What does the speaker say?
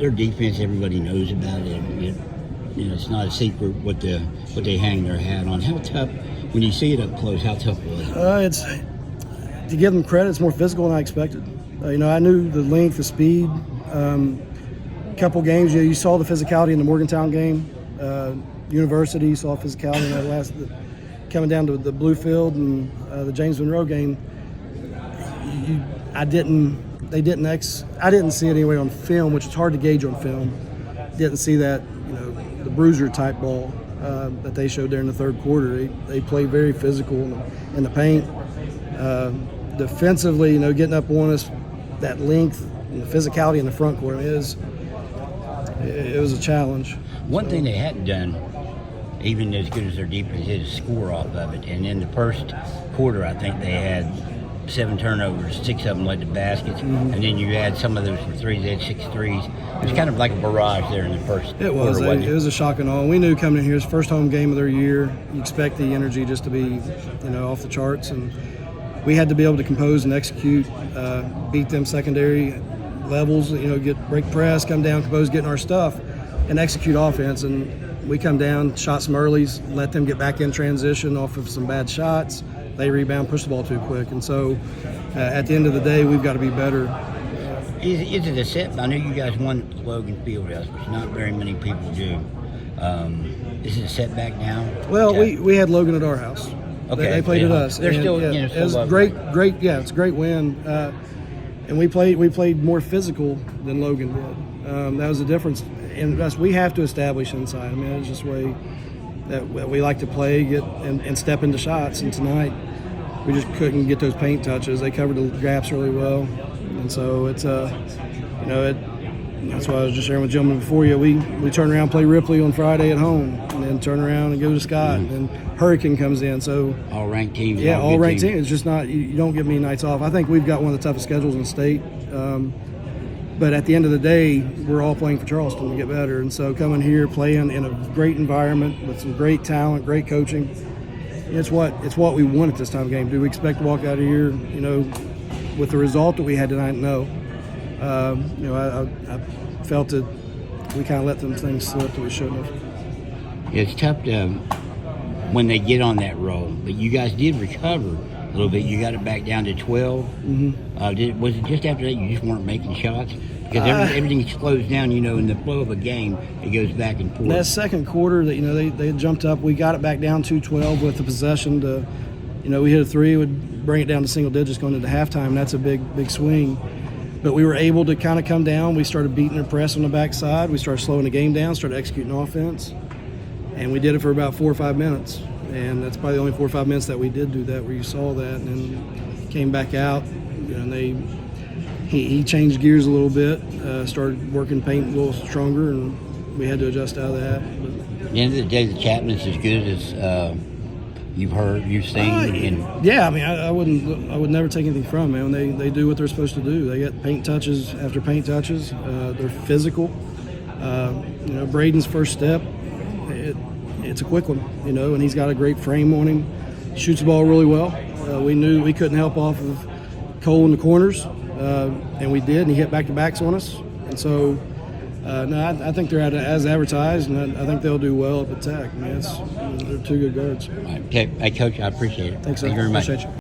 their defense, everybody knows about it. It's not a secret what they hang their hat on. How tough, when you see it up close, how tough was it? It's to give them credit, it's more physical than I expected. I knew the length, the speed. Couple games, you saw the physicality in the Morgantown game. University, you saw physicality in that last. Coming down to the Bluefield and the James Monroe game, I didn't see it anyway on film, which is hard to gauge on film. Didn't see that, the bruiser type ball that they showed there in the third quarter. They played very physical in the paint. Defensively, getting up on us, that length and the physicality in the front court, it was a challenge. One thing they hadn't done, even as good as their defense is, score off of it. And in the first quarter, I think they had 7 turnovers, 6 of them led to baskets, and then you add some of those from threes. They had 6 threes. It was kind of like a barrage there in the first quarter. It was a shock and awe. We knew coming in here, it's the first home game of their year. You expect the energy just to be, off the charts, and we had to be able to compose and execute, beat them secondary levels. Break press, come down, compose, getting our stuff, and execute offense. And we come down, shot some earlies, let them get back in transition off of some bad shots. They rebound, push the ball too quick. And so at the end of the day, we've got to be better. Is it a set? I know you guys won at Logan Fieldhouse, which not very many people do. Is it a setback now? Well, we had Logan at our house. Okay. They played at us. They're still, it was great. Yeah, it's a great win. And we played more physical than Logan did. That was the difference. And we have to establish inside. It's just the way that we like to play, get and step into shots. And tonight, we just couldn't get those paint touches. They covered the gaps really well, and so it's that's why I was just sharing with gentlemen before you. We turn around, play Ripley on Friday at home, and then turn around and go to Scott, and then Hurricane comes in. So all ranked teams. Yeah, all ranked teams. It's just not you don't get many nights off. I think we've got one of the toughest schedules in the state. But at the end of the day, we're all playing for Charleston to get better. And so coming here, playing in a great environment with some great talent, great coaching, it's what we want at this time of game. Do we expect to walk out of here, with the result that we had tonight? No. I felt that we kind of let them things slip that we shouldn't have. It's tough to, when they get on that roll, but you guys did recover a little bit. You got it back down to 12. Mm-hmm. Was it just after that you just weren't making shots? Because everything slows down, in the flow of a game, it goes back and forth. That second quarter, that they jumped up. We got it back down to 12 with the possession. We hit a three, would bring it down to single digits going into halftime. That's a big swing. But we were able to kind of come down. We started beating their press on the backside. We started slowing the game down, started executing offense. And we did it for about 4 or 5 minutes. And that's probably the only 4 or 5 minutes that we did do that, where you saw that. And then came back out, and he changed gears a little bit, started working paint a little stronger, and we had to adjust out of that. But at the end of the day, the Chapman's as good as you've heard, you've seen. Yeah, I would never take anything from them, man. They do what they're supposed to do. They get paint touches after paint touches. They're physical. Braden's first step, it's a quick one, and he's got a great frame on him. Shoots the ball really well. We knew we couldn't help off of Cole in the corners, and we did, and he hit back-to-backs on us. And so, I think they're as advertised, and I think they'll do well up at Tech. They're two good guards. Okay, hey, Coach, I appreciate it. Thanks, sir. Thank you very much. Appreciate you.